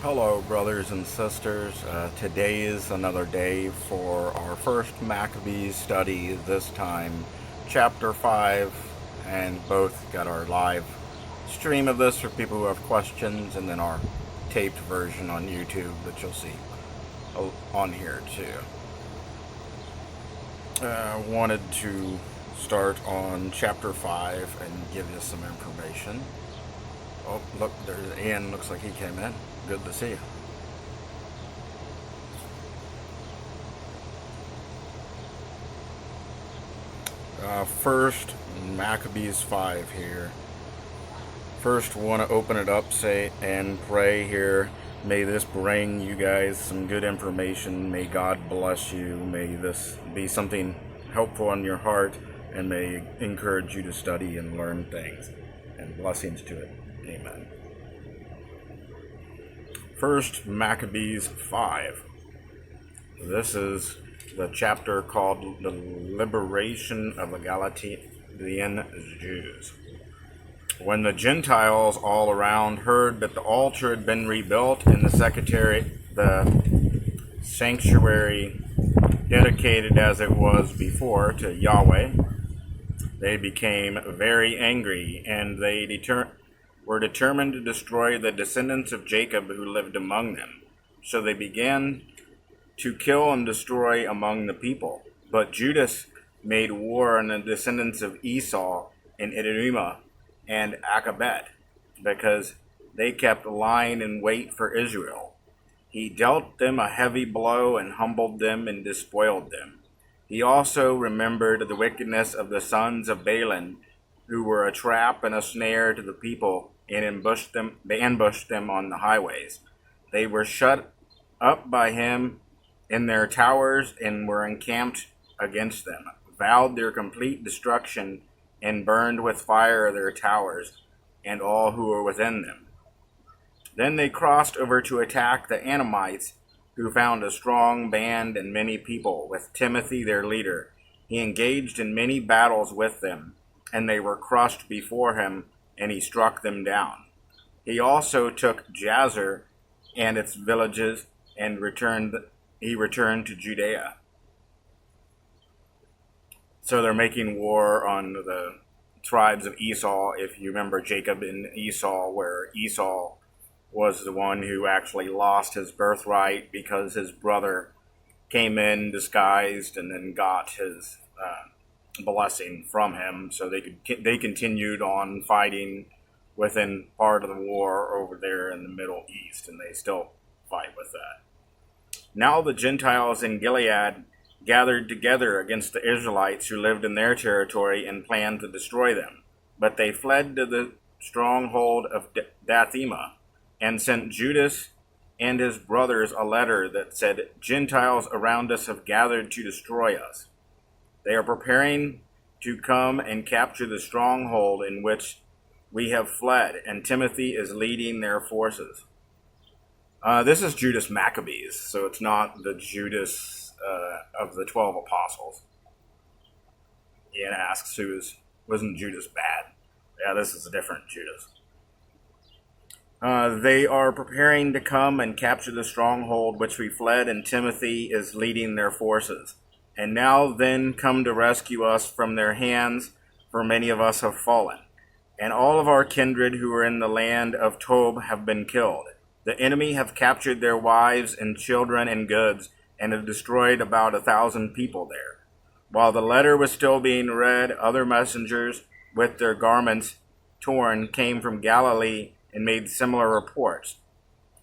Hello, brothers and sisters. Today is another day for our first Maccabees study, this time chapter 5, and both got our live stream of this for people who have questions, and then our taped version on YouTube that you'll see on here too. Wanted to start on chapter 5 and give you some information. Oh, look, there's Ian. Looks like he came in. Good to see you. First, Maccabees 5 here. First, want to open it up, say, and pray here. May this bring you guys some good information. May God bless you. May this be something helpful in your heart, and may encourage you to study and learn things. And blessings to it. Amen. First, Maccabees 5. This is the chapter called The Liberation of the Galilean Jews. When the Gentiles all around heard that the altar had been rebuilt and the sanctuary dedicated as it was before to Yahweh, they became very angry, and they were determined to destroy the descendants of Jacob who lived among them. So they began to kill and destroy among the people. But Judas made war on the descendants of Esau in Edomah and Maccabees, because they kept lying in wait for Israel. He dealt them a heavy blow and humbled them and despoiled them. He also remembered the wickedness of the sons of Balaam, who were a trap and a snare to the people, and they ambushed them on the highways. They were shut up by him in their towers and were encamped against them, vowed their complete destruction, and burned with fire their towers and all who were within them. Then they crossed over to attack the Ammonites, who found a strong band and many people, with Timothy their leader. He engaged in many battles with them, and they were crushed before him, and he struck them down. He also took Jazer and its villages, and he returned to Judea. So they're making war on the tribes of Esau. If you remember Jacob and Esau, where Esau was the one who actually lost his birthright because his brother came in disguised and then got his blessing from him. So they continued on fighting within part of the war over there in the Middle East, and they still fight with that. Now the Gentiles in Gilead gathered together against the Israelites who lived in their territory and planned to destroy them. But they fled to the stronghold of Dathema and sent Judas and his brothers a letter that said, "Gentiles around us have gathered to destroy us. They are preparing to come and capture the stronghold in which we have fled, and Timothy is leading their forces." This is Judas Maccabees, so it's not the Judas of the 12 apostles. Ian asks, wasn't Judas bad? Yeah, this is a different Judas. They are preparing to come and capture the stronghold which we fled, and Timothy is leading their forces. And now then come to rescue us from their hands, for many of us have fallen. And all of our kindred who are in the land of Tob have been killed. The enemy have captured their wives and children and goods, and have destroyed about 1,000 people there. While the letter was still being read, other messengers with their garments torn came from Galilee and made similar reports.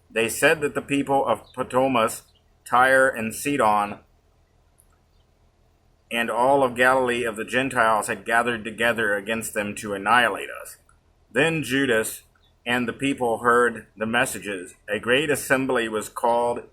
They said that the people of Ptolemais, Tyre, and Sidon, and all of Galilee of the Gentiles had gathered together against them to annihilate us. Then Judas and the people heard the messages. A great assembly was called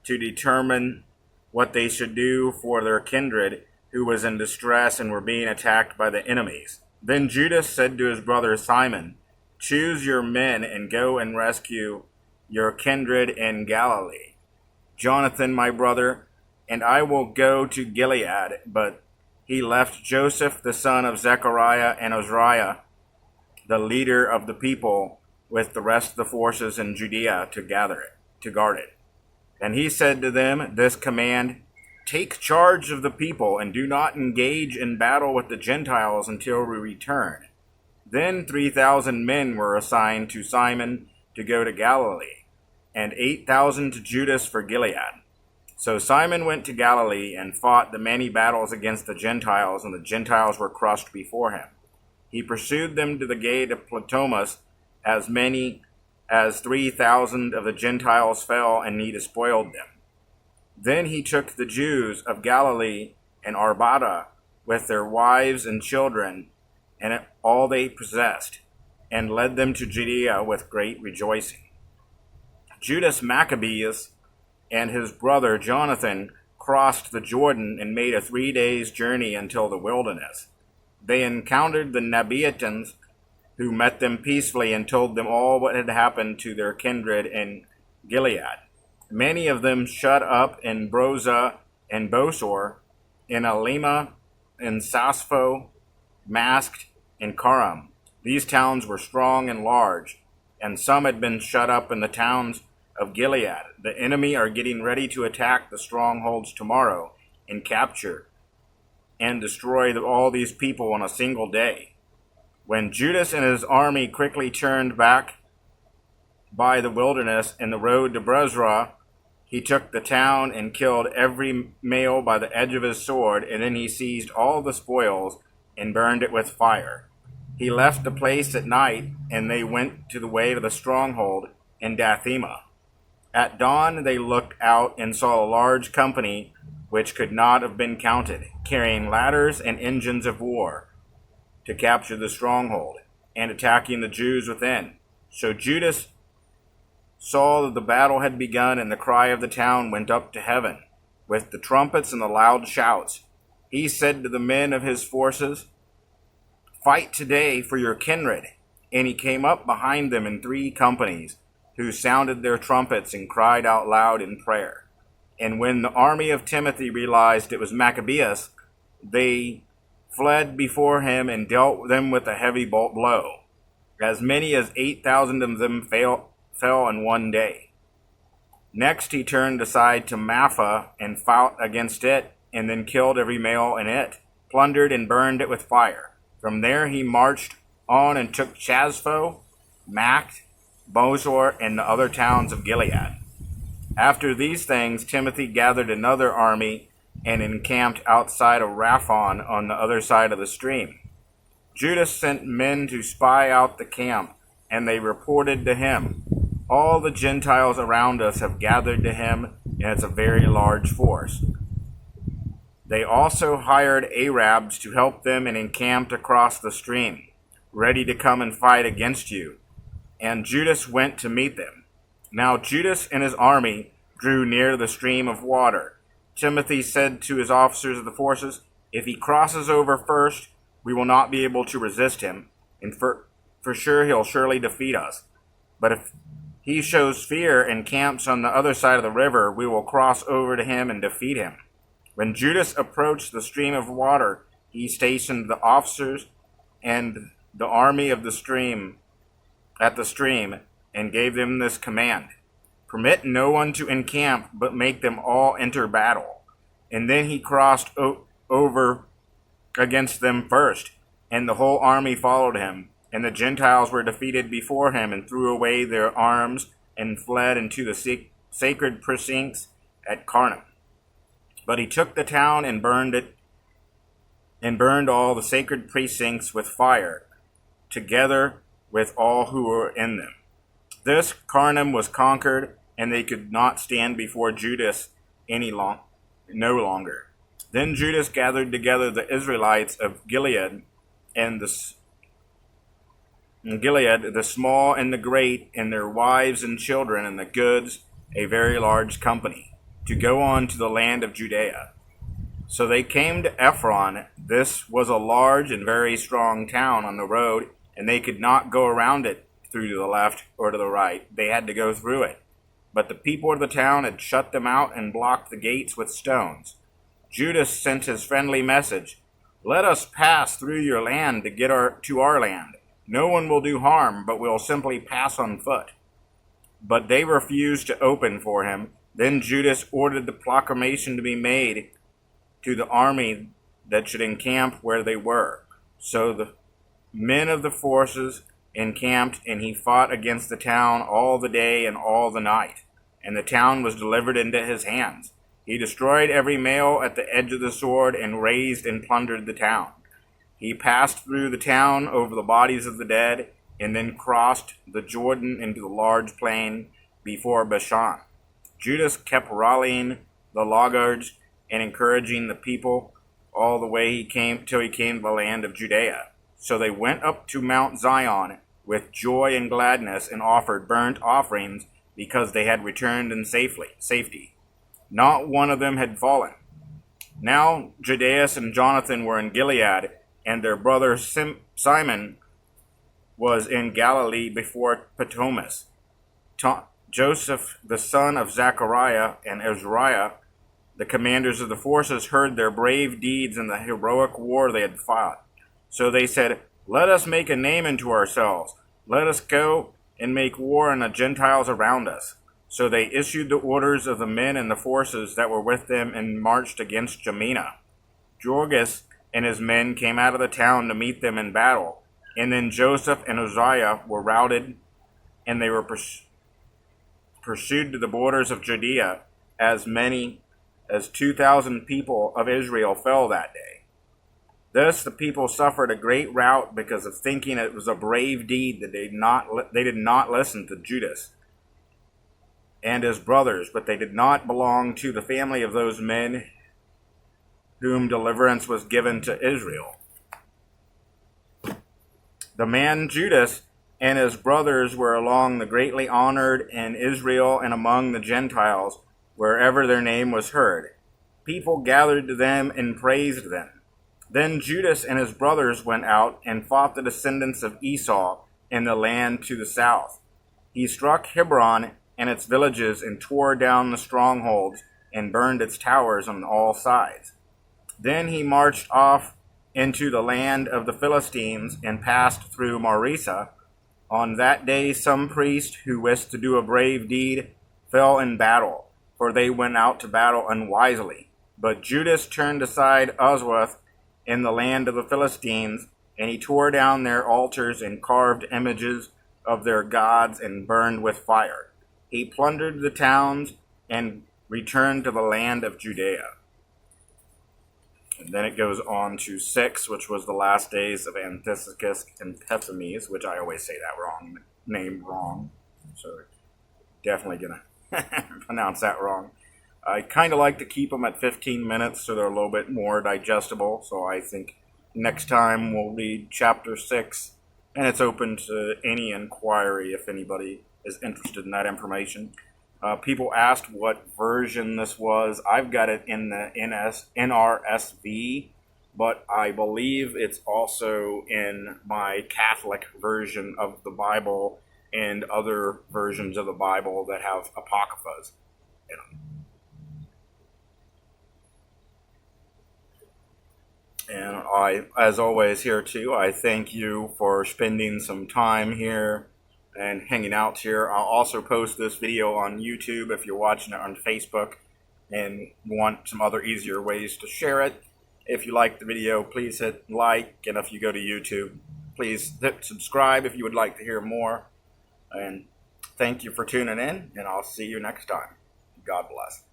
to determine what they should do for their kindred who was in distress and were being attacked by the enemies. Then Judas said to his brother Simon, "Choose your men and go and rescue your kindred in Galilee. Jonathan, my brother, and I will go to Gilead." But he left Joseph, the son of Zechariah, and Azariah, the leader of the people, with the rest of the forces in Judea to gather it. to guard it. And he said to them this command, "Take charge of the people, and do not engage in battle with the Gentiles until we return." Then 3,000 men were assigned to Simon to go to Galilee, and 8,000 to Judas for Gilead. So Simon went to Galilee and fought the many battles against the Gentiles, and the Gentiles were crushed before him. He pursued them to the gate of Ptolemais. As many as 3,000 of the Gentiles fell, and he despoiled them. Then he took the Jews of Galilee and Arbada with their wives and children and all they possessed, and led them to Judea with great rejoicing. Judas Maccabees and his brother Jonathan crossed the Jordan and made a 3 days' journey until the wilderness. They encountered the Nabateans, who met them peacefully and told them all what had happened to their kindred in Gilead. Many of them shut up in Broza and Bosor, in Alima, in Saspho, Masked, and Karam. These towns were strong and large, and some had been shut up in the towns of Gilead. The enemy are getting ready to attack the strongholds tomorrow and capture and destroy all these people on a single day. When Judas and his army quickly turned back by the wilderness and the road to Bozrah, he took the town and killed every male by the edge of his sword, and then he seized all the spoils and burned it with fire. He left the place at night, and they went to the way to the stronghold in Dathema. At dawn they looked out and saw a large company, which could not have been counted, carrying ladders and engines of war, to capture the stronghold and attacking the Jews within. So Judas saw that the battle had begun, and the cry of the town went up to heaven with the trumpets and the loud shouts. He said to the men of his forces, "Fight today for your kindred." And he came up behind them in 3 companies, who sounded their trumpets and cried out loud in prayer. And when the army of Timothy realized it was Maccabees, they fled before him and dealt them with a heavy blow. As many as 8,000 of them fell in one day. Next he turned aside to Mapha and fought against it, and then killed every male in it, plundered and burned it with fire. From there he marched on and took Chaspho, Macht, Bosor, and the other towns of Gilead. After these things, Timothy gathered another army and encamped outside of Raphon on the other side of the stream. Judas sent men to spy out the camp, and they reported to him, "All the Gentiles around us have gathered to him, and it's a very large force." They also hired Arabs to help them and encamped across the stream, ready to come and fight against you. And Judas went to meet them. Now Judas and his army drew near the stream of water. Timothy said to his officers of the forces, "If he crosses over first, we will not be able to resist him, and for sure he'll surely defeat us. But if he shows fear and camps on the other side of the river, we will cross over to him and defeat him." When Judas approached the stream of water, he stationed the officers and the army of the stream at the stream and gave them this command: "Permit no one to encamp, but make them all enter battle." And then he crossed over against them first, and the whole army followed him. And the Gentiles were defeated before him, and threw away their arms and fled into the sacred precincts at Carnum. But he took the town and burned it, and burned all the sacred precincts with fire, together with all who were in them. This Carnum was conquered, and they could not stand before Judas no longer. Then Judas gathered together the Israelites of Gilead, the small and the great, and their wives and children, and the goods, a very large company, to go on to the land of Judea. So they came to Ephron. This was a large and very strong town on the road, and they could not go around it through to the left or to the right. They had to go through it. But the people of the town had shut them out and blocked the gates with stones. Judas sent his friendly message: "Let us pass through your land to get to our land. No one will do harm, but we'll simply pass on foot." but they refused to open for him. Then Judas ordered the proclamation to be made to the army that should encamp where they were. So the men of the forces encamped, and he fought against the town all the day and all the night, and the town was delivered into his hands. He destroyed every male at the edge of the sword, and razed and plundered the town. He passed through the town over the bodies of the dead, and then crossed the Jordan into the large plain before Bashan. Judas kept rallying the laggards and encouraging the people all the way he came till he came to the land of Judea. So they went up to Mount Zion with joy and gladness, and offered burnt offerings, because they had returned in safety. Not one of them had fallen. Now Judas and Jonathan were in Gilead, and their brother Simon was in Galilee before Ptomus. Joseph, the son of Zechariah, and Azariah, the commanders of the forces, heard their brave deeds and the heroic war they had fought. So they said, "Let us make a name unto ourselves. Let us go and make war on the Gentiles around us." So they issued the orders of the men and the forces that were with them, and marched against Jamina. Jorgis and his men came out of the town to meet them in battle. And then Joseph and Uzziah were routed, and they were pursued to the borders of Judea. As many as 2,000 people of Israel fell that day. Thus the people suffered a great rout, because of thinking it was a brave deed that they did not listen to Judas and his brothers, but they did not belong to the family of those men whom deliverance was given to Israel. The man Judas and his brothers were among the greatly honored in Israel and among the Gentiles, wherever their name was heard. People gathered to them and praised them. Then Judas and his brothers went out and fought the descendants of Esau in the land to the south. He struck Hebron and its villages, and tore down the strongholds, and burned its towers on all sides. Then he marched off into the land of the Philistines, and passed through Marisa. On that day some priest who wished to do a brave deed fell in battle, for they went out to battle unwisely. But Judas turned aside Oswath in the land of the Philistines, and he tore down their altars and carved images of their gods, and burned with fire. He plundered the towns and returned to the land of Judea. And then it goes on to 6, which was the last days of Antiochus and Epiphanes, which I always say that name wrong. So definitely going to pronounce that wrong. I kind of like to keep them at 15 minutes so they're a little bit more digestible. So I think next time we'll read chapter 6, and it's open to any inquiry if anybody is interested in that information. People asked what version this was. I've got it in the NRSV, but I believe it's also in my Catholic version of the Bible and other versions of the Bible that have apocryphas in them. And I, as always here too, I thank you for spending some time here and hanging out here. I'll also post this video on YouTube if you're watching it on Facebook and want some other easier ways to share it. If you like the video, please hit like, and if you go to YouTube, please hit subscribe if you would like to hear more. And thank you for tuning in, and I'll see you next time. God bless.